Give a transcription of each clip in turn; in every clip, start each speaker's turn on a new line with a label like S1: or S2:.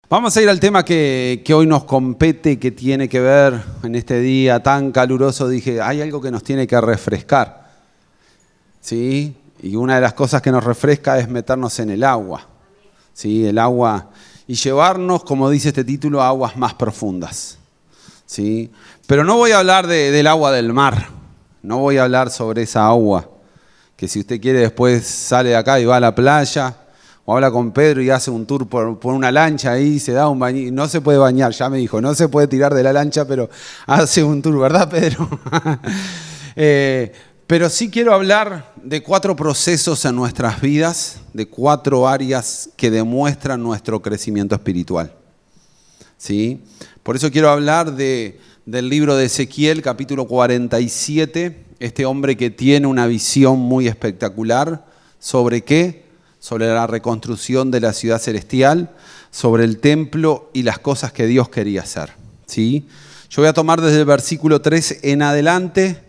S1: Vamos a ir al tema que hoy nos compete, que tiene que ver en este día tan caluroso. Dije, hay algo que nos tiene que refrescar, ¿sí? Y una de las cosas que nos refresca es meternos en el agua, ¿sí? El agua, y llevarnos, como dice este título, a aguas más profundas, ¿sí? Pero no voy a hablar del agua del mar, no voy a hablar sobre esa agua, que si usted quiere después sale de acá y va a la playa, o habla con Pedro y hace un tour por una lancha ahí, se da un baño, no se puede bañar, ya me dijo, no se puede tirar de la lancha, pero hace un tour, ¿verdad, Pedro? Pero sí quiero hablar de 4 procesos en nuestras vidas, de 4 áreas que demuestran nuestro crecimiento espiritual, ¿sí? Por eso quiero hablar del libro de Ezequiel, capítulo 47, este hombre que tiene una visión muy espectacular. ¿Sobre qué? Sobre la reconstrucción de la ciudad celestial, sobre el templo y las cosas que Dios quería hacer, ¿sí? Yo voy a tomar desde el versículo 3 en adelante.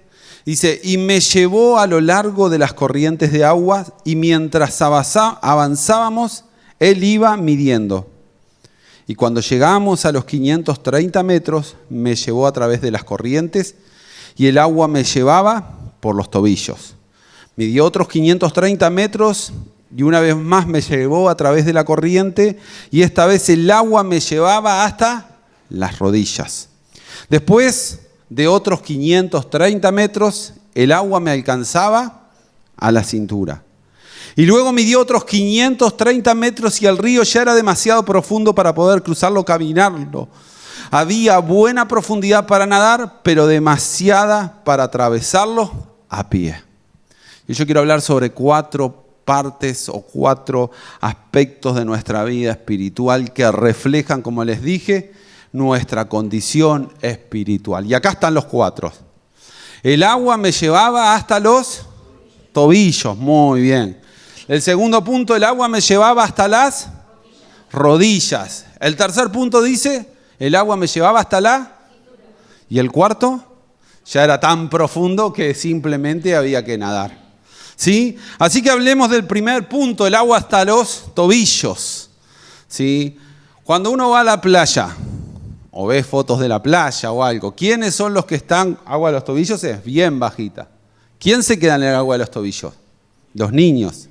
S1: Dice, y me llevó a lo largo de las corrientes de agua, y mientras avanzábamos, él iba midiendo. Y cuando llegamos a los 530 metros, me llevó a través de las corrientes, y el agua me llevaba por los tobillos. Midió otros 530 metros, y una vez más me llevó a través de la corriente, y esta vez el agua me llevaba hasta las rodillas. Después de otros 530 metros, el agua me alcanzaba a la cintura. Y luego midió otros 530 metros y el río ya era demasiado profundo para poder cruzarlo, caminarlo. Había buena profundidad para nadar, pero demasiada para atravesarlo a pie. Y yo quiero hablar sobre 4 partes o 4 aspectos de nuestra vida espiritual que reflejan, como les dije, nuestra condición espiritual. Y acá están los 4. El agua me llevaba hasta los tobillos, muy bien. El segundo punto, el agua me llevaba hasta las rodillas. El tercer punto dice, el agua me llevaba hasta la... Y el cuarto, ya era tan profundo que simplemente había que nadar, ¿sí? Así que hablemos del primer punto, el agua hasta los tobillos, ¿sí? Cuando uno va a la playa o ve fotos de la playa o algo, ¿quiénes son los que están? Agua a los tobillos es bien bajita. ¿Quién se queda en el agua de los tobillos? Los niños.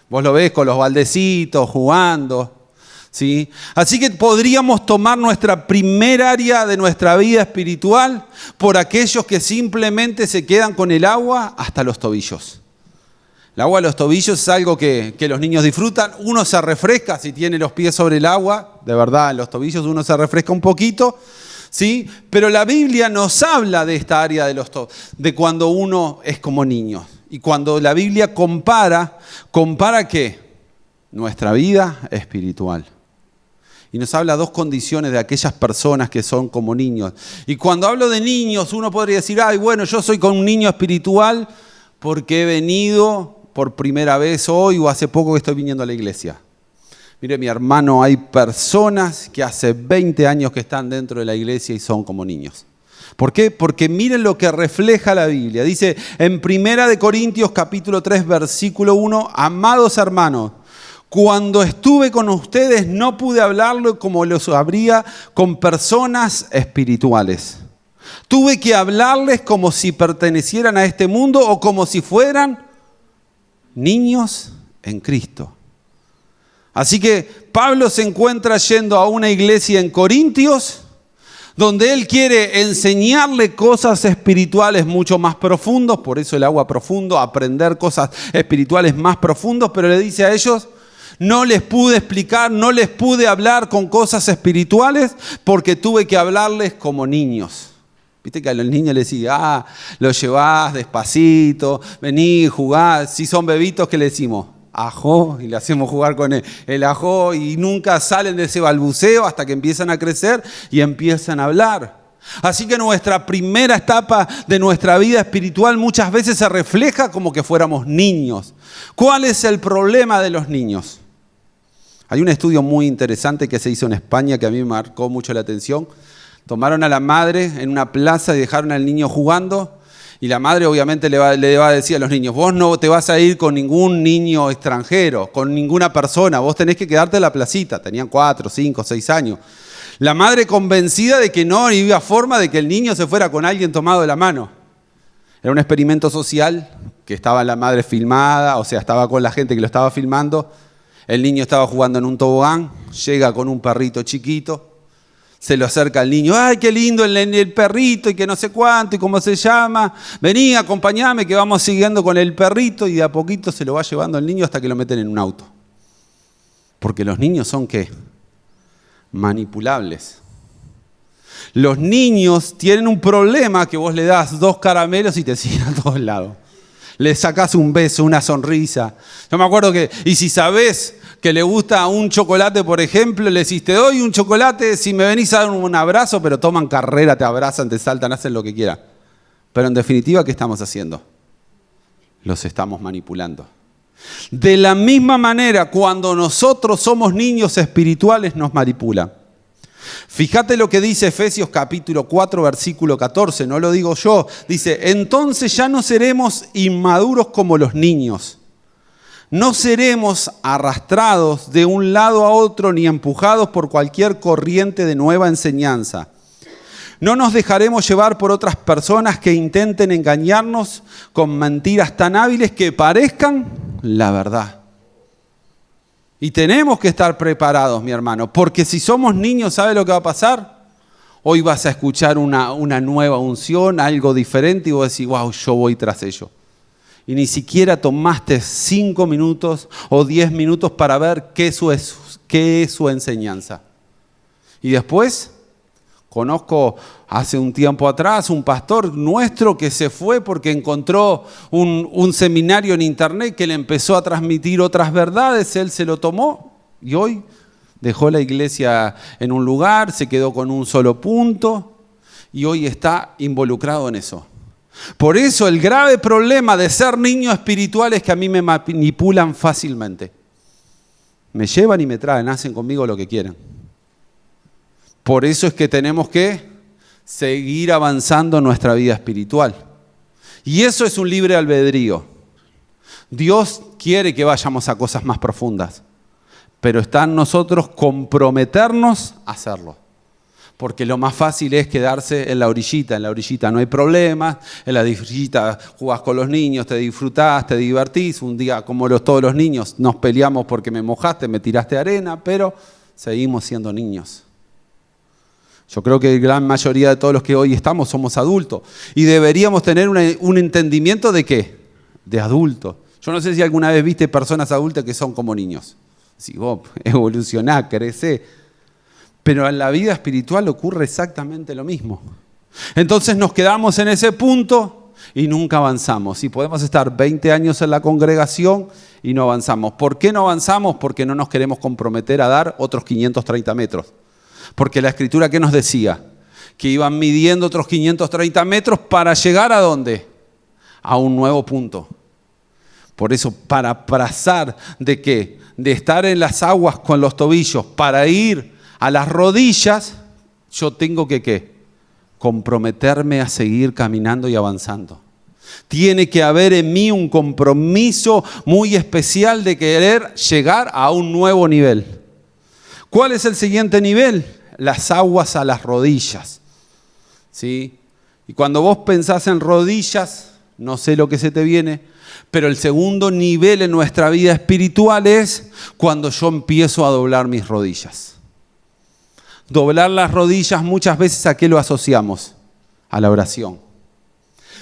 S1: Vos lo ves con los baldecitos jugando, ¿sí? Así que podríamos tomar nuestra primera área de nuestra vida espiritual por aquellos que simplemente se quedan con el agua hasta los tobillos. El agua a los tobillos es algo que los niños disfrutan. Uno se refresca si tiene los pies sobre el agua. De verdad, en los tobillos uno se refresca un poquito, ¿sí? Pero la Biblia nos habla de esta área de cuando uno es como niño. Y cuando la Biblia compara ¿qué? Nuestra vida espiritual. Y nos habla 2 condiciones de aquellas personas que son como niños. Y cuando hablo de niños, uno podría decir, ay, bueno, yo soy como un niño espiritual porque he venido por primera vez hoy o hace poco que estoy viniendo a la iglesia. Mire, mi hermano, hay personas que hace 20 años que están dentro de la iglesia y son como niños. ¿Por qué? Porque miren lo que refleja la Biblia. Dice en 1 Corintios capítulo 3, versículo 1, amados hermanos, cuando estuve con ustedes no pude hablarlo como los habría con personas espirituales. Tuve que hablarles como si pertenecieran a este mundo o como si fueran niños en Cristo. Así que Pablo se encuentra yendo a una iglesia en Corintios donde él quiere enseñarle cosas espirituales mucho más profundas, por eso el agua profundo, aprender cosas espirituales más profundas, pero le dice a ellos, no les pude explicar, no les pude hablar con cosas espirituales porque tuve que hablarles como niños. Viste que a los niños les decía, los llevás despacito, vení, jugá. Si son bebitos, ¿qué le decimos? Ajó, y le hacemos jugar con el ajó y nunca salen de ese balbuceo hasta que empiezan a crecer y empiezan a hablar. Así que nuestra primera etapa de nuestra vida espiritual muchas veces se refleja como que fuéramos niños. ¿Cuál es el problema de los niños? Hay un estudio muy interesante que se hizo en España que a mí me marcó mucho la atención. Tomaron a la madre en una plaza y dejaron al niño jugando Y la madre obviamente le va a decir a los niños, vos no te vas a ir con ningún niño extranjero, con ninguna persona, vos tenés que quedarte en la placita. Tenían 4, 5, 6 años. La madre convencida de que no había forma de que el niño se fuera con alguien tomado de la mano. Era un experimento social que estaba la madre filmada, o sea, estaba con la gente que lo estaba filmando. El niño estaba jugando en un tobogán, llega con un perrito chiquito. Se lo acerca al niño, ¡ay, qué lindo el perrito! Y que no sé cuánto, y cómo se llama. Vení, acompañame, que vamos siguiendo con el perrito. Y de a poquito se lo va llevando el niño hasta que lo meten en un auto. Porque los niños son, ¿qué? Manipulables. Los niños tienen un problema que vos le das 2 caramelos y te siguen a todos lados. Le sacás un beso, una sonrisa. Yo me acuerdo que, y si sabés que le gusta un chocolate, por ejemplo, le decís, te doy un chocolate si me venís a dar un abrazo, pero toman carrera, te abrazan, te saltan, hacen lo que quieran. Pero en definitiva, ¿qué estamos haciendo? Los estamos manipulando. De la misma manera, cuando nosotros somos niños espirituales, nos manipulan. Fíjate lo que dice Efesios capítulo 4, versículo 14, no lo digo yo. Dice, entonces ya no seremos inmaduros como los niños. No seremos arrastrados de un lado a otro ni empujados por cualquier corriente de nueva enseñanza. No nos dejaremos llevar por otras personas que intenten engañarnos con mentiras tan hábiles que parezcan la verdad. Y tenemos que estar preparados, mi hermano, porque si somos niños, ¿sabe lo que va a pasar? Hoy vas a escuchar una nueva unción, algo diferente, y vos decís, wow, yo voy tras ello. Y ni siquiera tomaste 5 minutos o 10 minutos para ver qué es su enseñanza. Y después, conozco hace un tiempo atrás un pastor nuestro que se fue porque encontró un seminario en internet que le empezó a transmitir otras verdades. Él se lo tomó y hoy dejó la iglesia en un lugar, se quedó con un solo punto y hoy está involucrado en eso. Por eso el grave problema de ser niño espiritual es que a mí me manipulan fácilmente. Me llevan y me traen, hacen conmigo lo que quieren. Por eso es que tenemos que seguir avanzando en nuestra vida espiritual. Y eso es un libre albedrío. Dios quiere que vayamos a cosas más profundas, pero está en nosotros comprometernos a hacerlo. Porque lo más fácil es quedarse en la orillita no hay problemas, en la orillita jugás con los niños, te disfrutás, te divertís, un día como todos los niños nos peleamos porque me mojaste, me tiraste arena, pero seguimos siendo niños. Yo creo que la gran mayoría de todos los que hoy estamos somos adultos y deberíamos tener un entendimiento de ¿qué? De adultos. Yo no sé si alguna vez viste personas adultas que son como niños. Si vos evolucionás, crecés. Pero en la vida espiritual ocurre exactamente lo mismo. Entonces nos quedamos en ese punto y nunca avanzamos. Y podemos estar 20 años en la congregación y no avanzamos. ¿Por qué no avanzamos? Porque no nos queremos comprometer a dar otros 530 metros. Porque la Escritura, ¿qué nos decía? Que iban midiendo otros 530 metros para llegar ¿a dónde? A un nuevo punto. Por eso, para pasar ¿de qué? De estar en las aguas con los tobillos para ir a las rodillas, yo tengo que ¿qué? Comprometerme a seguir caminando y avanzando. Tiene que haber en mí un compromiso muy especial de querer llegar a un nuevo nivel. ¿Cuál es el siguiente nivel? Las aguas a las rodillas. ¿Sí? Y cuando vos pensás en rodillas, no sé lo que se te viene, pero el segundo nivel en nuestra vida espiritual es cuando yo empiezo a doblar mis rodillas. Doblar las rodillas muchas veces ¿a qué lo asociamos? A la oración.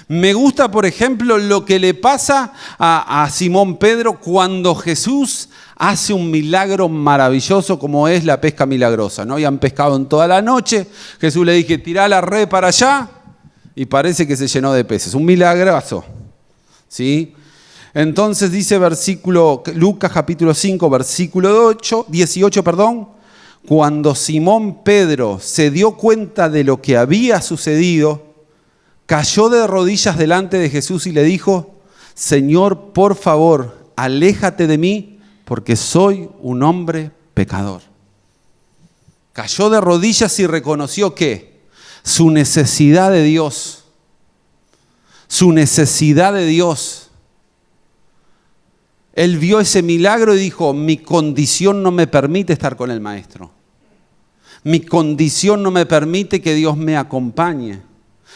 S1: Me gusta, por ejemplo, lo que le pasa a Simón Pedro cuando Jesús hace un milagro maravilloso como es la pesca milagrosa. No habían pescado en toda la noche. Jesús le dije, tirá la red para allá y parece que se llenó de peces. Un milagrazo. ¿Sí? Entonces dice Lucas capítulo 5, versículo 18, cuando Simón Pedro se dio cuenta de lo que había sucedido, cayó de rodillas delante de Jesús y le dijo, Señor, por favor, aléjate de mí, porque soy un hombre pecador. Cayó de rodillas y reconoció ¿qué? Su necesidad de Dios. su necesidad de Dios. Él vio ese milagro y dijo, mi condición no me permite estar con el Maestro. Mi condición no me permite que Dios me acompañe.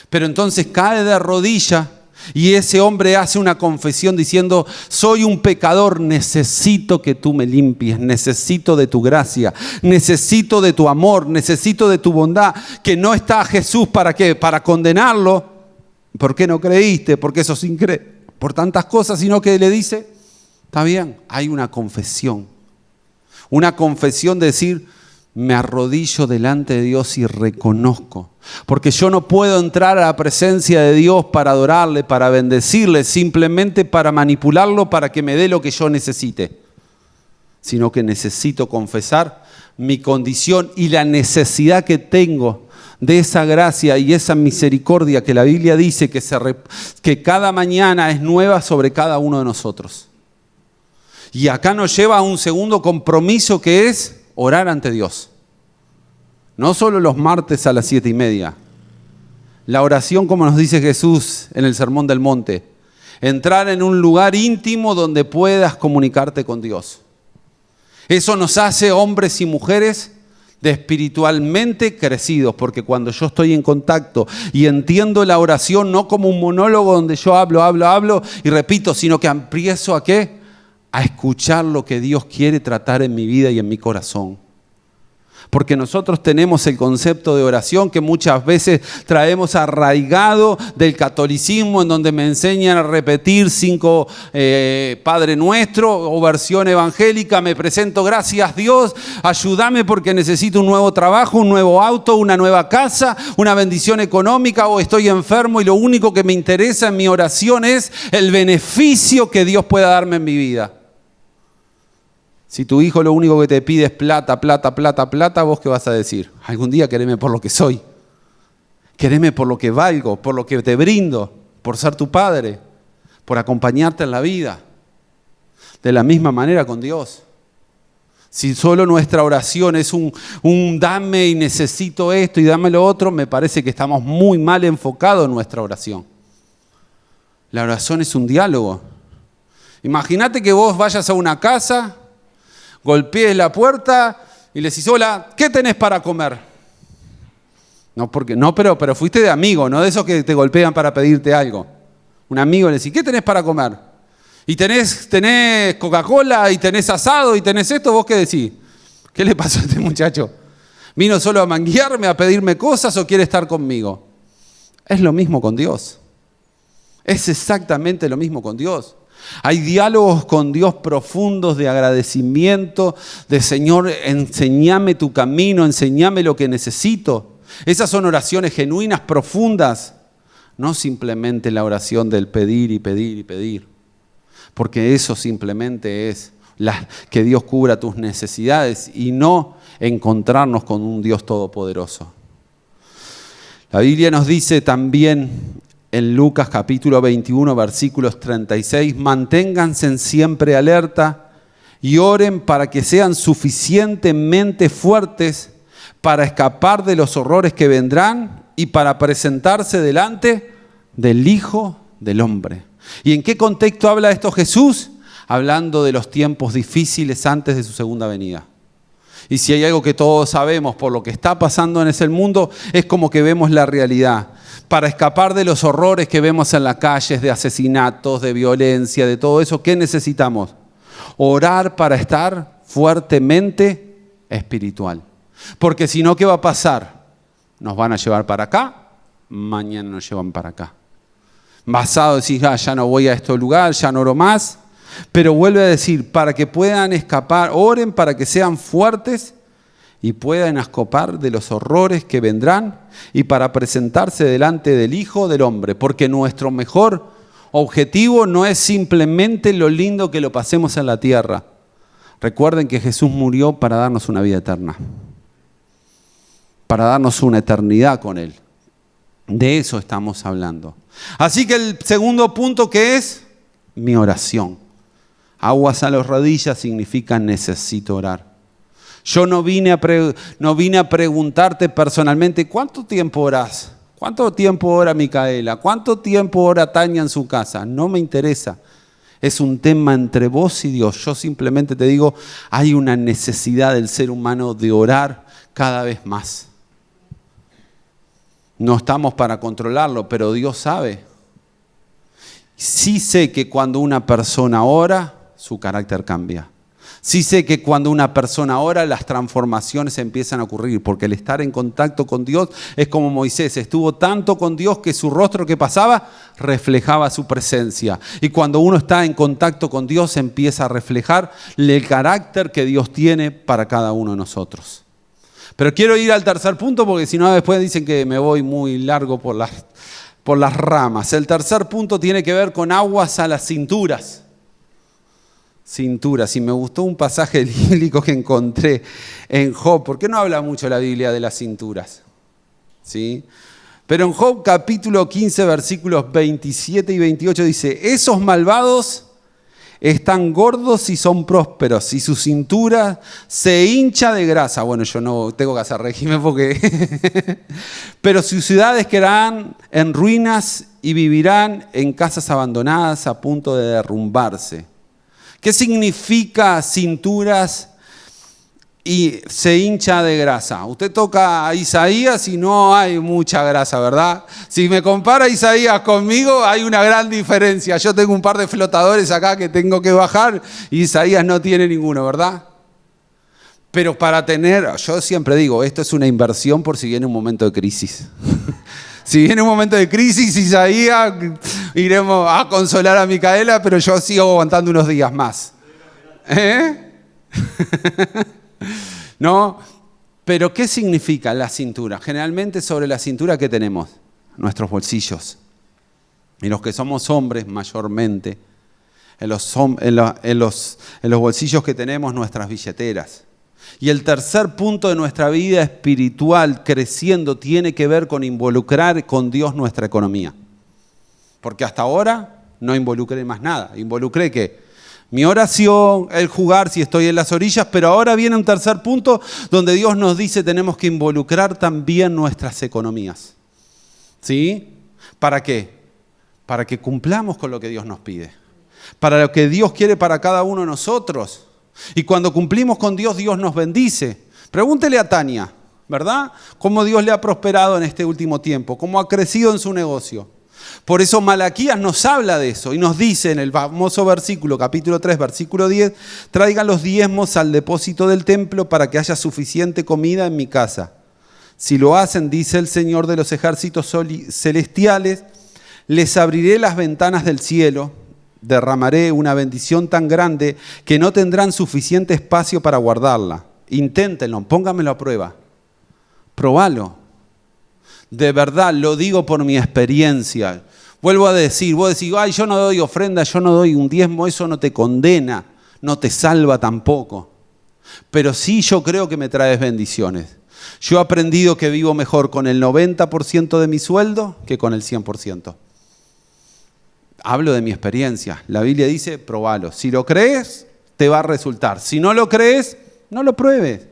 S1: Pero entonces cae de rodillas y ese hombre hace una confesión diciendo, soy un pecador, necesito que tú me limpies, necesito de tu gracia, necesito de tu amor, necesito de tu bondad, que no está Jesús ¿para qué? Para condenarlo. ¿Por qué no creíste? Porque sos incrédulo. Por tantas cosas, sino que le dice, está bien, hay una confesión. Una confesión de decir, me arrodillo delante de Dios y reconozco. Porque yo no puedo entrar a la presencia de Dios para adorarle, para bendecirle, simplemente para manipularlo, para que me dé lo que yo necesite. Sino que necesito confesar mi condición y la necesidad que tengo de esa gracia y esa misericordia que la Biblia dice que cada mañana es nueva sobre cada uno de nosotros. Y acá nos lleva a un segundo compromiso que es orar ante Dios. No solo los martes a las 7:30. La oración, como nos dice Jesús en el Sermón del Monte. Entrar en un lugar íntimo donde puedas comunicarte con Dios. Eso nos hace hombres y mujeres de espiritualmente crecidos, porque cuando yo estoy en contacto y entiendo la oración no como un monólogo donde yo hablo y repito, sino que empiezo ¿a qué? A escuchar lo que Dios quiere tratar en mi vida y en mi corazón. Porque nosotros tenemos el concepto de oración que muchas veces traemos arraigado del catolicismo, en donde me enseñan a repetir 5 Padre Nuestro o versión evangélica, me presento, gracias Dios, ayúdame porque necesito un nuevo trabajo, un nuevo auto, una nueva casa, una bendición económica o estoy enfermo y lo único que me interesa en mi oración es el beneficio que Dios pueda darme en mi vida. Si tu hijo lo único que te pide es plata, ¿vos qué vas a decir? Algún día quereme por lo que soy. Quereme por lo que valgo, por lo que te brindo, por ser tu padre, por acompañarte en la vida. De la misma manera con Dios. Si solo nuestra oración es un dame y necesito esto y dame lo otro, me parece que estamos muy mal enfocados en nuestra oración. La oración es un diálogo. Imagínate que vos vayas a una casa, golpees la puerta y le decís, hola, ¿qué tenés para comer? Pero fuiste de amigo, no de esos que te golpean para pedirte algo. Un amigo le decís, ¿qué tenés para comer? Y tenés Coca-Cola y tenés asado y tenés esto, ¿vos qué decís? ¿Qué le pasó a este muchacho? ¿Vino solo a manguearme, a pedirme cosas o quiere estar conmigo? Es lo mismo con Dios. Es exactamente lo mismo con Dios. Hay diálogos con Dios profundos de agradecimiento, de Señor, enséñame tu camino, enséñame lo que necesito. Esas son oraciones genuinas, profundas, no simplemente la oración del pedir y pedir y pedir, porque eso simplemente es que Dios cubra tus necesidades y no encontrarnos con un Dios todopoderoso. La Biblia nos dice también en Lucas capítulo 21, versículos 36, manténganse siempre alerta y oren para que sean suficientemente fuertes para escapar de los horrores que vendrán y para presentarse delante del Hijo del Hombre. ¿Y en qué contexto habla esto Jesús? Hablando de los tiempos difíciles antes de su segunda venida. Y si hay algo que todos sabemos por lo que está pasando en ese mundo, es como que vemos la realidad. Para escapar de los horrores que vemos en las calles, de asesinatos, de violencia, de todo eso, ¿qué necesitamos? Orar para estar fuertemente espiritual. Porque si no, ¿qué va a pasar? Nos van a llevar para acá, mañana nos llevan para acá. Basado decís, ya no voy a este lugar, ya no oro más. Pero vuelve a decir, para que puedan escapar, oren para que sean fuertes y puedan escapar de los horrores que vendrán y para presentarse delante del Hijo del Hombre. Porque nuestro mejor objetivo no es simplemente lo lindo que lo pasemos en la tierra. Recuerden que Jesús murió para darnos una vida eterna, para darnos una eternidad con Él. De eso estamos hablando. Así que el segundo punto, que es mi oración. Aguas a las rodillas significa necesito orar. Yo no vine a preguntarte personalmente, ¿cuánto tiempo orás? ¿Cuánto tiempo ora Micaela? ¿Cuánto tiempo ora Tania en su casa? No me interesa. Es un tema entre vos y Dios. Yo simplemente te digo, hay una necesidad del ser humano de orar cada vez más. No estamos para controlarlo, pero Dios sabe. Sí sé que cuando una persona ora, su carácter cambia. Sí sé que cuando una persona ora, las transformaciones empiezan a ocurrir, porque el estar en contacto con Dios es como Moisés, estuvo tanto con Dios que su rostro que pasaba reflejaba su presencia. Y cuando uno está en contacto con Dios, empieza a reflejar el carácter que Dios tiene para cada uno de nosotros. Pero quiero ir al tercer punto, porque si no después dicen que me voy muy largo por las ramas. El tercer punto tiene que ver con aguas a las cinturas. Cinturas. Y me gustó un pasaje bíblico que encontré en Job. ¿Por qué no habla mucho la Biblia de las cinturas? ¿Sí? Pero en Job capítulo 15, versículos 27 y 28 dice: esos malvados están gordos y son prósperos, y su cintura se hincha de grasa. Bueno, yo no tengo que hacer régimen porque... Pero sus ciudades quedarán en ruinas y vivirán en casas abandonadas a punto de derrumbarse. ¿Qué significa cinturas y se hincha de grasa? Usted toca a Isaías y no hay mucha grasa, ¿verdad? Si me compara Isaías conmigo, hay una gran diferencia. Yo tengo un par de flotadores acá que tengo que bajar y Isaías no tiene ninguno, ¿verdad? Pero para tener, yo siempre digo, esto es una inversión por si viene un momento de crisis. Si viene un momento de crisis, Isaías, iremos a consolar a Micaela, pero yo sigo aguantando unos días más. ¿No? Pero ¿qué significa la cintura? Generalmente sobre la cintura, ¿qué tenemos? Nuestros bolsillos. Y los que somos hombres, mayormente, en los bolsillos que tenemos, nuestras billeteras. Y el tercer punto de nuestra vida espiritual creciendo tiene que ver con involucrar con Dios nuestra economía. Porque hasta ahora no involucré más nada. Involucré que mi oración, el jugar si estoy en las orillas, pero ahora viene un tercer punto donde Dios nos dice tenemos que involucrar también nuestras economías. ¿Sí? ¿Para qué? Para que cumplamos con lo que Dios nos pide. Para lo que Dios quiere para cada uno de nosotros. Y cuando cumplimos con Dios, Dios nos bendice. Pregúntele a Tania, ¿verdad? Cómo Dios le ha prosperado en este último tiempo, cómo ha crecido en su negocio. Por eso Malaquías nos habla de eso y nos dice en el famoso versículo, capítulo 3, versículo 10, traigan los diezmos al depósito del templo para que haya suficiente comida en mi casa. Si lo hacen, dice el Señor de los ejércitos celestiales, les abriré las ventanas del cielo, derramaré una bendición tan grande que no tendrán suficiente espacio para guardarla. Inténtenlo, pónganmelo a prueba. Probalo. De verdad, lo digo por mi experiencia. Vuelvo a decir, vos decís, ay, yo no doy ofrenda, yo no doy un diezmo, eso no te condena, no te salva tampoco. Pero sí yo creo que me traes bendiciones. Yo he aprendido que vivo mejor con el 90% de mi sueldo que con el 100%. Hablo de mi experiencia. La Biblia dice, probalo. Si lo crees, te va a resultar. Si no lo crees, no lo pruebes.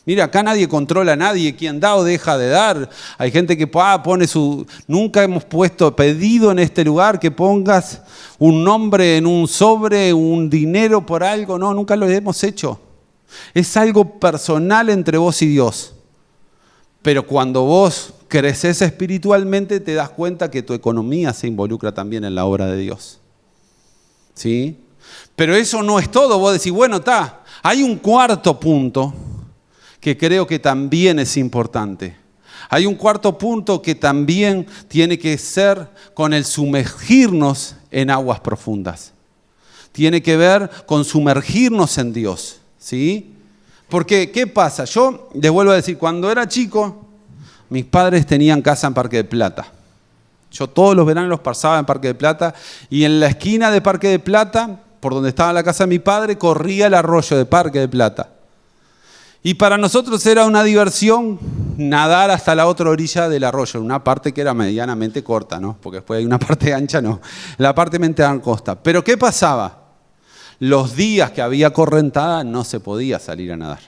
S1: Mira, acá nadie controla a nadie. Quien da o deja de dar. Hay gente que pone su... Nunca hemos puesto pedido en este lugar que pongas un nombre en un sobre, un dinero por algo. No, nunca lo hemos hecho. Es algo personal entre vos y Dios. Pero cuando vos creces espiritualmente, te das cuenta que tu economía se involucra también en la obra de Dios. ¿Sí? Pero eso no es todo. Vos decís, bueno, hay un cuarto punto que creo que también es importante. Hay un cuarto punto que también tiene que ser con el sumergirnos en aguas profundas. Tiene que ver con sumergirnos en Dios. ¿Sí? Porque, ¿qué pasa? Yo les vuelvo a decir, cuando era chico, mis padres tenían casa en Parque de Plata. Yo todos los veranos los pasaba en Parque de Plata y en la esquina de Parque de Plata, por donde estaba la casa de mi padre, corría el arroyo de Parque de Plata. Y para nosotros era una diversión nadar hasta la otra orilla del arroyo, una parte que era medianamente corta, ¿no? Porque después hay una parte ancha, no. La parte medianamente angosta. Pero ¿qué pasaba? Los días que había correntada no se podía salir a nadar.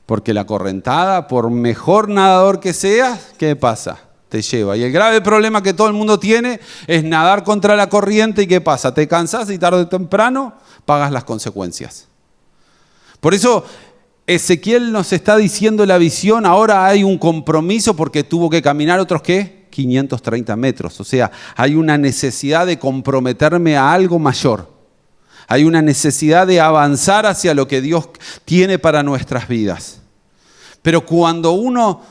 S1: Porque la correntada, por mejor nadador que seas, ¿qué pasa? te lleva. Y el grave problema que todo el mundo tiene es nadar contra la corriente. ¿Y qué pasa? Te cansás y tarde o temprano pagas las consecuencias. Por eso Ezequiel nos está diciendo la visión, ahora hay un compromiso porque tuvo que caminar otros, ¿qué? 530 metros. O sea, hay una necesidad de comprometerme a algo mayor. Hay una necesidad de avanzar hacia lo que Dios tiene para nuestras vidas. Pero cuando uno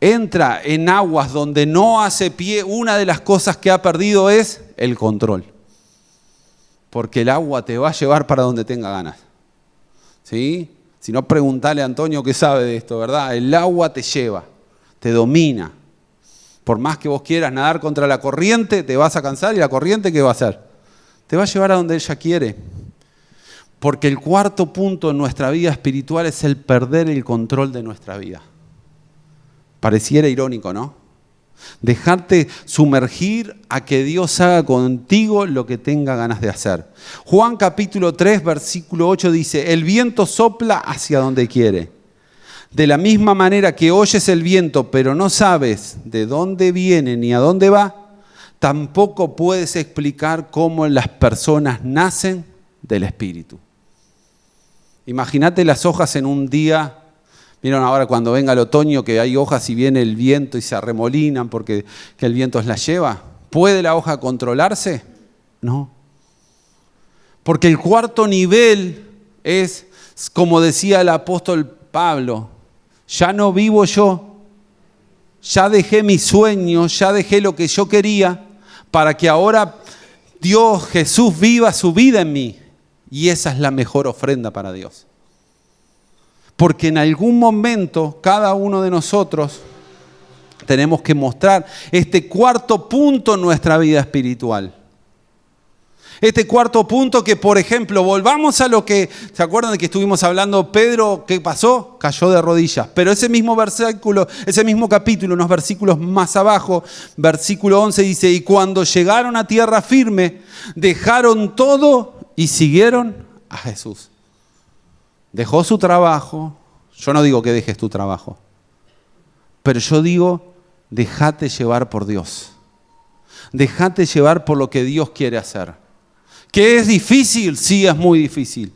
S1: entra en aguas donde no hace pie, una de las cosas que ha perdido es el control. Porque el agua te va a llevar para donde tenga ganas. ¿Sí? Si no, preguntale a Antonio que sabe de esto, ¿verdad? El agua te lleva, te domina. Por más que vos quieras nadar contra la corriente, te vas a cansar y la corriente, ¿qué va a hacer? Te va a llevar a donde ella quiere. Porque el cuarto punto en nuestra vida espiritual es el perder el control de nuestra vida. Pareciera irónico, ¿no? Dejarte sumergir a que Dios haga contigo lo que tenga ganas de hacer. Juan capítulo 3, versículo 8 dice, el viento sopla hacia donde quiere. De la misma manera que oyes el viento, pero no sabes de dónde viene ni a dónde va, tampoco puedes explicar cómo las personas nacen del Espíritu. Imagínate las hojas en un día. ¿Vieron ahora cuando venga el otoño que hay hojas y viene el viento y se arremolinan porque que el viento las lleva? ¿Puede la hoja controlarse? No. Porque el cuarto nivel es, como decía el apóstol Pablo, ya no vivo yo, ya dejé mis sueños, ya dejé lo que yo quería para que ahora Dios, Jesús, viva su vida en mí. Y esa es la mejor ofrenda para Dios. Porque en algún momento cada uno de nosotros tenemos que mostrar este cuarto punto en nuestra vida espiritual. Este cuarto punto que, por ejemplo, volvamos a lo que, ¿se acuerdan de que estuvimos hablando? Pedro, ¿qué pasó? Cayó de rodillas. Pero ese mismo versículo, ese mismo capítulo, unos versículos más abajo, versículo 11 dice, y cuando llegaron a tierra firme, dejaron todo y siguieron a Jesús. Dejó su trabajo. Yo no digo que dejes tu trabajo, pero yo digo, déjate llevar por Dios. Déjate llevar por lo que Dios quiere hacer. ¿Que es difícil? Sí, es muy difícil.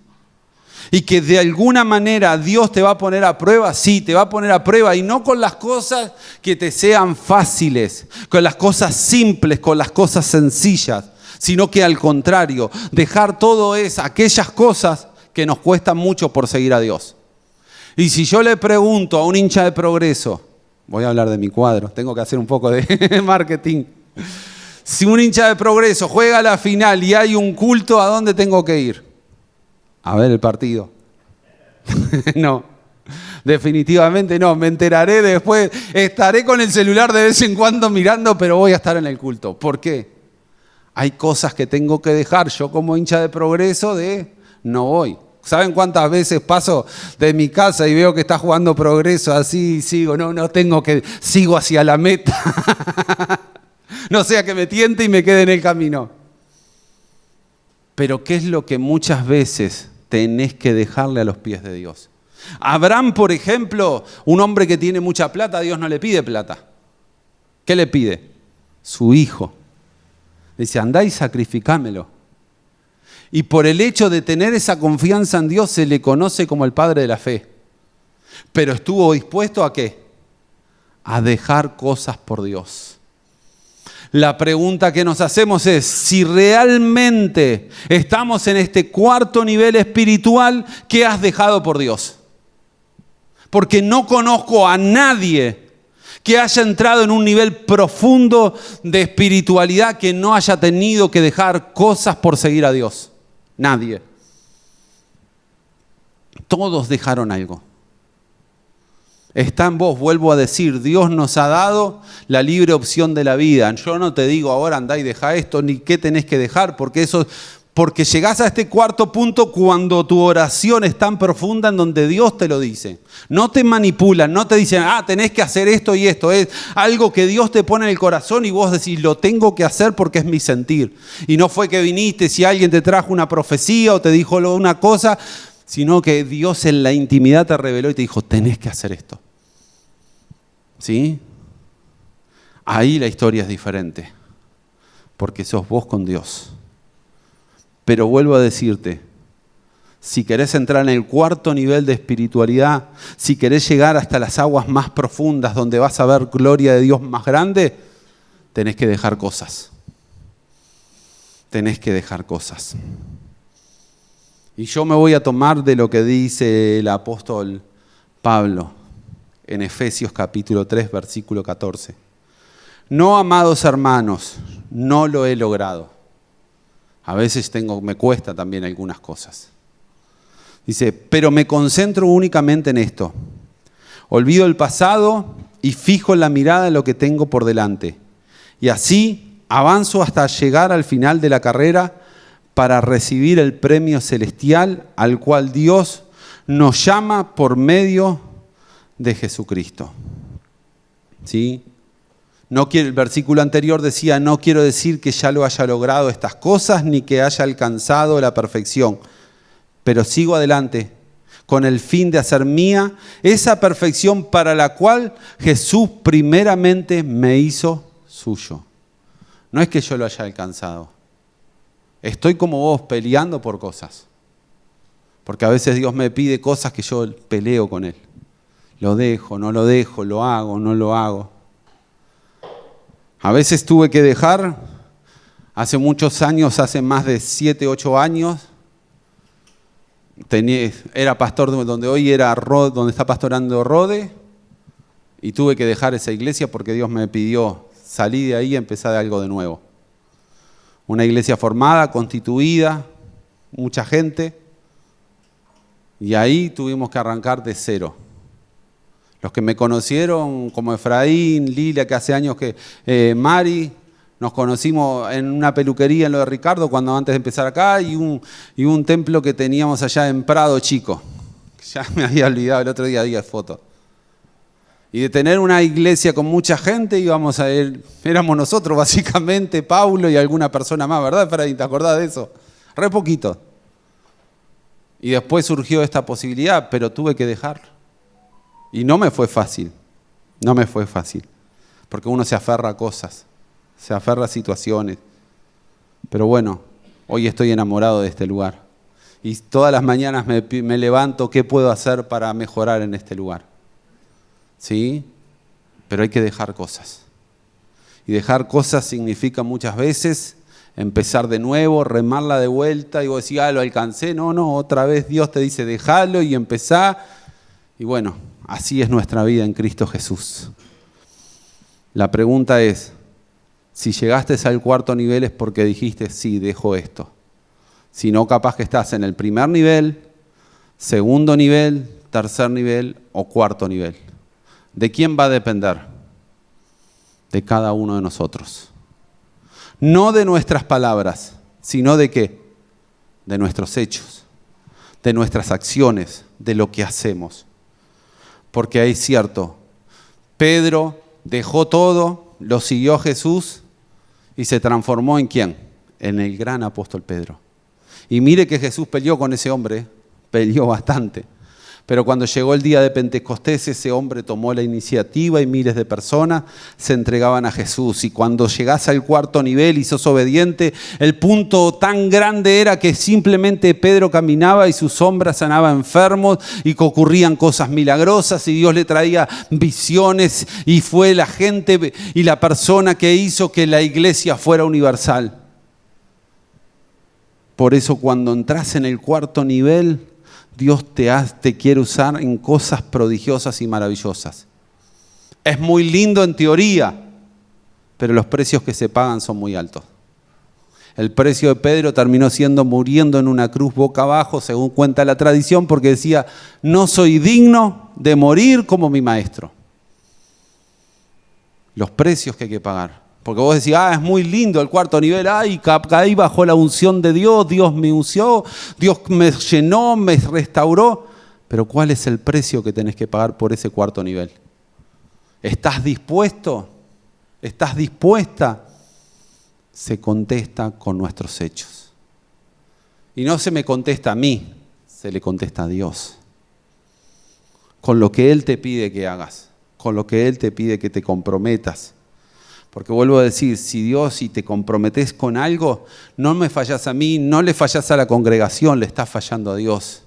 S1: Y que de alguna manera Dios te va a poner a prueba, sí, te va a poner a prueba. Y no con las cosas que te sean fáciles, con las cosas simples, con las cosas sencillas, sino que al contrario, dejar todo es aquellas cosas que nos cuestan mucho por seguir a Dios. Y si yo le pregunto a un hincha de Progreso, voy a hablar de mi cuadro, tengo que hacer un poco de marketing. Si un hincha de Progreso juega la final y hay un culto, ¿a dónde tengo que ir? A ver el partido. No, definitivamente no. Me enteraré después. Estaré con el celular de vez en cuando mirando, pero voy a estar en el culto. ¿Por qué? Hay cosas que tengo que dejar. Yo como hincha de Progreso no voy. ¿Saben cuántas veces paso de mi casa y veo que está jugando Progreso? Así sigo, no tengo que, sigo hacia la meta. No sea que me tiente y me quede en el camino. Pero ¿qué es lo que muchas veces tenés que dejarle a los pies de Dios? Abraham, por ejemplo, un hombre que tiene mucha plata, Dios no le pide plata. ¿Qué le pide? Su hijo. Dice, andá y sacrificámelo. Y por el hecho de tener esa confianza en Dios se le conoce como el padre de la fe. Pero estuvo dispuesto ¿a qué? A dejar cosas por Dios. La pregunta que nos hacemos es, si realmente estamos en este cuarto nivel espiritual, ¿qué has dejado por Dios? Porque no conozco a nadie que haya entrado en un nivel profundo de espiritualidad que no haya tenido que dejar cosas por seguir a Dios. Nadie. Todos dejaron algo. Está en vos, vuelvo a decir, Dios nos ha dado la libre opción de la vida. Yo no te digo ahora andá y deja esto, ni qué tenés que dejar, porque llegás a este cuarto punto cuando tu oración es tan profunda en donde Dios te lo dice. No te manipulan, no te dicen, tenés que hacer esto y esto. Es algo que Dios te pone en el corazón y vos decís, lo tengo que hacer porque es mi sentir. Y no fue que viniste, si alguien te trajo una profecía o te dijo una cosa, sino que Dios en la intimidad te reveló y te dijo, tenés que hacer esto. ¿Sí? ahí la historia es diferente, porque sos vos con Dios. Pero vuelvo a decirte, si querés entrar en el cuarto nivel de espiritualidad, si querés llegar hasta las aguas más profundas donde vas a ver gloria de Dios más grande, tenés que dejar cosas. Tenés que dejar cosas. Y yo me voy a tomar de lo que dice el apóstol Pablo en Efesios capítulo 3, versículo 14. No, amados hermanos, no lo he logrado. A veces me cuesta también algunas cosas. Dice, pero me concentro únicamente en esto. Olvido el pasado y fijo la mirada en lo que tengo por delante. Y así avanzo hasta llegar al final de la carrera para recibir el premio celestial al cual Dios nos llama por medio de Jesucristo. ¿Sí? El versículo anterior decía, no quiero decir que ya lo haya logrado estas cosas ni que haya alcanzado la perfección, pero sigo adelante con el fin de hacer mía esa perfección para la cual Jesús primeramente me hizo suyo. No es que yo lo haya alcanzado. Estoy como vos peleando por cosas. Porque a veces Dios me pide cosas que yo peleo con Él. Lo dejo, no lo dejo, lo hago, no lo hago. A veces tuve que dejar, hace muchos años, hace más de 7, 8 años, era pastor donde hoy donde está pastorando Rode, y tuve que dejar esa iglesia porque Dios me pidió salir de ahí y empezar algo de nuevo. Una iglesia formada, constituida, mucha gente, y ahí tuvimos que arrancar de cero. Los que me conocieron, como Efraín, Lilia, que hace años Mari, nos conocimos en una peluquería en lo de Ricardo, cuando antes de empezar acá, y un templo que teníamos allá en Prado Chico. Ya me había olvidado, el otro día di foto. Y de tener una iglesia con mucha gente, éramos nosotros básicamente, Paulo y alguna persona más, ¿verdad, Efraín? ¿Te acordás de eso? Re poquito. Y después surgió esta posibilidad, pero tuve que dejar. Y no me fue fácil, porque uno se aferra a cosas, se aferra a situaciones. Pero bueno, hoy estoy enamorado de este lugar. Y todas las mañanas me levanto, ¿qué puedo hacer para mejorar en este lugar? ¿Sí? Pero hay que dejar cosas. Y dejar cosas significa muchas veces empezar de nuevo, remarla de vuelta, y vos decís, lo alcancé. No, otra vez Dios te dice, dejalo y empezá. Y bueno, así es nuestra vida en Cristo Jesús. La pregunta es, si llegaste al cuarto nivel es porque dijiste, sí, dejo esto. Si no, capaz que estás en el primer nivel, segundo nivel, tercer nivel o cuarto nivel. ¿De quién va a depender? De cada uno de nosotros. No de nuestras palabras, sino de ¿qué? De nuestros hechos, de nuestras acciones, de lo que hacemos. Porque ahí es cierto, Pedro dejó todo, lo siguió a Jesús y se transformó ¿en quién? En el gran apóstol Pedro. Y mire que Jesús peleó con ese hombre, peleó bastante. Pero cuando llegó el día de Pentecostés, ese hombre tomó la iniciativa y miles de personas se entregaban a Jesús. Y cuando llegás al cuarto nivel y sos obediente, el punto tan grande era que simplemente Pedro caminaba y su sombra sanaba enfermos y que ocurrían cosas milagrosas y Dios le traía visiones y fue la gente y la persona que hizo que la iglesia fuera universal. Por eso cuando entras en el cuarto nivel, Dios te quiere usar en cosas prodigiosas y maravillosas. Es muy lindo en teoría, pero los precios que se pagan son muy altos. El precio de Pedro terminó siendo muriendo en una cruz boca abajo, según cuenta la tradición, porque decía, no soy digno de morir como mi maestro. Los precios que hay que pagar. Porque vos decís, es muy lindo el cuarto nivel, ahí bajó la unción de Dios, Dios me unció, Dios me llenó, me restauró. Pero ¿cuál es el precio que tenés que pagar por ese cuarto nivel? ¿Estás dispuesto? ¿Estás dispuesta? Se contesta con nuestros hechos. Y no se me contesta a mí, se le contesta a Dios. Con lo que Él te pide que hagas, con lo que Él te pide que te comprometas. Porque vuelvo a decir, si te comprometes con algo, no me fallás a mí, no le fallás a la congregación, le estás fallando a Dios.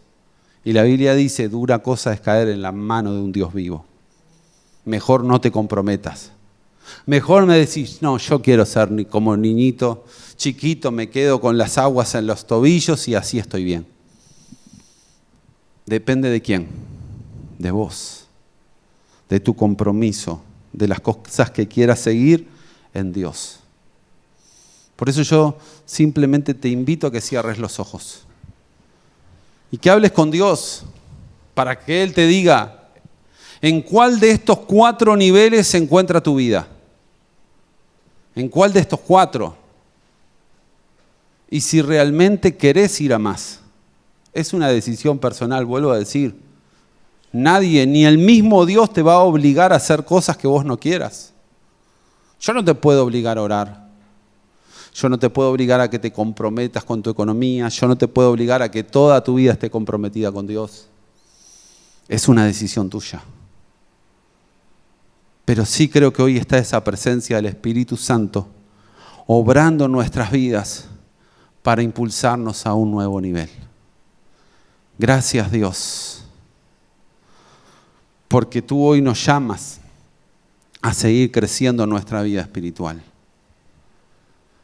S1: Y la Biblia dice, dura cosa es caer en la mano de un Dios vivo. Mejor no te comprometas. Mejor me decís, no, yo quiero ser como niñito chiquito, me quedo con las aguas en los tobillos y así estoy bien. Depende de quién, de vos, de tu compromiso, de las cosas que quieras seguir en Dios. Por eso yo simplemente te invito a que cierres los ojos y que hables con Dios para que Él te diga en cuál de estos 4 niveles se encuentra tu vida. ¿En cuál de estos 4? Y si realmente querés ir a más. Es una decisión personal, vuelvo a decir. Nadie, ni el mismo Dios te va a obligar a hacer cosas que vos no quieras. Yo no te puedo obligar a orar. Yo no te puedo obligar a que te comprometas con tu economía. Yo no te puedo obligar a que toda tu vida esté comprometida con Dios. Es una decisión tuya. Pero sí creo que hoy está esa presencia del Espíritu Santo obrando en nuestras vidas para impulsarnos a un nuevo nivel. Gracias, Dios, porque tú hoy nos llamas a seguir creciendo en nuestra vida espiritual.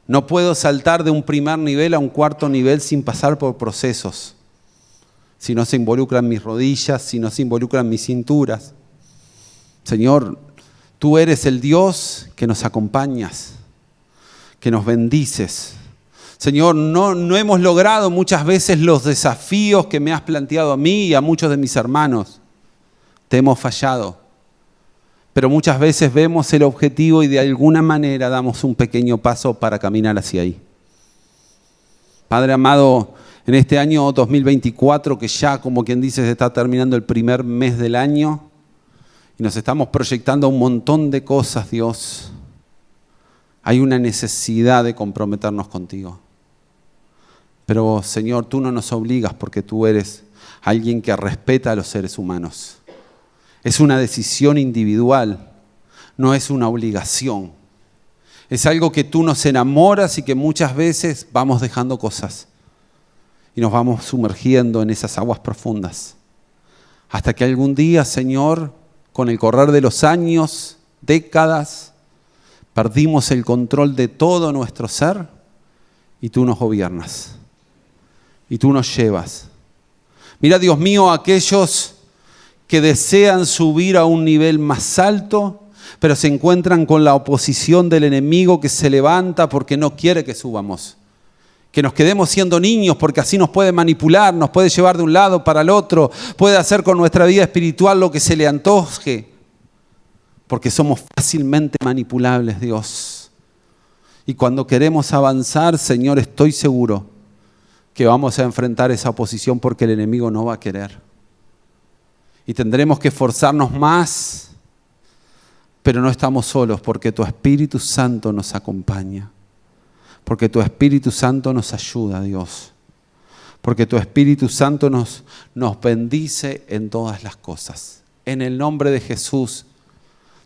S1: No puedo saltar de un primer nivel a un 4 nivel sin pasar por procesos. Si no se involucran mis rodillas, si no se involucran mis cinturas. Señor, tú eres el Dios que nos acompañas, que nos bendices. Señor, no hemos logrado muchas veces los desafíos que me has planteado a mí y a muchos de mis hermanos. Te hemos fallado. Pero muchas veces vemos el objetivo y de alguna manera damos un pequeño paso para caminar hacia ahí. Padre amado, en este año 2024, que ya como quien dice se está terminando el primer mes del año, y nos estamos proyectando un montón de cosas, Dios, hay una necesidad de comprometernos contigo. Pero, Señor, tú no nos obligas porque tú eres alguien que respeta a los seres humanos. Es una decisión individual, no es una obligación. Es algo que tú nos enamoras y que muchas veces vamos dejando cosas y nos vamos sumergiendo en esas aguas profundas. Hasta que algún día, Señor, con el correr de los años, décadas, perdimos el control de todo nuestro ser y tú nos gobiernas y tú nos llevas. Mira, Dios mío, aquellos que desean subir a un nivel más alto, pero se encuentran con la oposición del enemigo que se levanta porque no quiere que subamos. Que nos quedemos siendo niños porque así nos puede manipular, nos puede llevar de un lado para el otro, puede hacer con nuestra vida espiritual lo que se le antoje, porque somos fácilmente manipulables, Dios. Y cuando queremos avanzar, Señor, estoy seguro que vamos a enfrentar esa oposición porque el enemigo no va a querer. Y tendremos que esforzarnos más, pero no estamos solos porque tu Espíritu Santo nos acompaña. Porque tu Espíritu Santo nos ayuda, Dios. Porque tu Espíritu Santo nos bendice en todas las cosas. En el nombre de Jesús,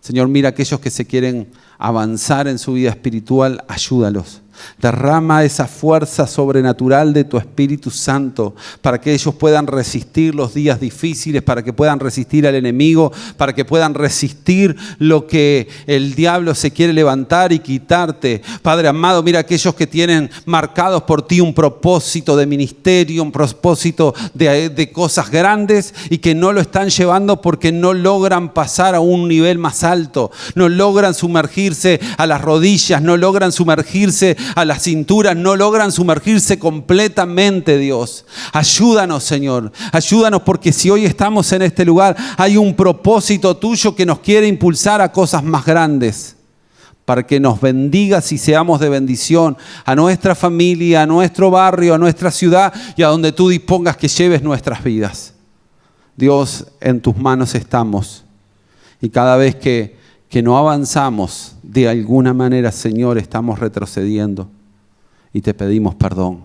S1: Señor, mira a aquellos que se quieren avanzar en su vida espiritual, ayúdalos. Derrama esa fuerza sobrenatural de tu Espíritu Santo para que ellos puedan resistir los días difíciles, para que puedan resistir al enemigo, para que puedan resistir lo que el diablo se quiere levantar y quitarte. Padre amado, mira aquellos que tienen marcados por ti un propósito de ministerio, un propósito de cosas grandes y que no lo están llevando porque no logran pasar a un nivel más alto, no logran sumergirse a las rodillas, no logran sumergirse a las cinturas, no logran sumergirse completamente, Dios. Ayúdanos, Señor. Ayúdanos porque si hoy estamos en este lugar, hay un propósito tuyo que nos quiere impulsar a cosas más grandes. Para que nos bendigas y seamos de bendición a nuestra familia, a nuestro barrio, a nuestra ciudad y a donde tú dispongas que lleves nuestras vidas. Dios, en tus manos estamos. Y cada vez que no avanzamos, de alguna manera, Señor, estamos retrocediendo y te pedimos perdón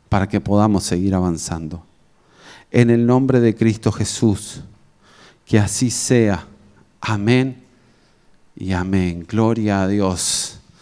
S1: para que podamos seguir avanzando. En el nombre de Cristo Jesús, que así sea. Amén y amén. Gloria a Dios.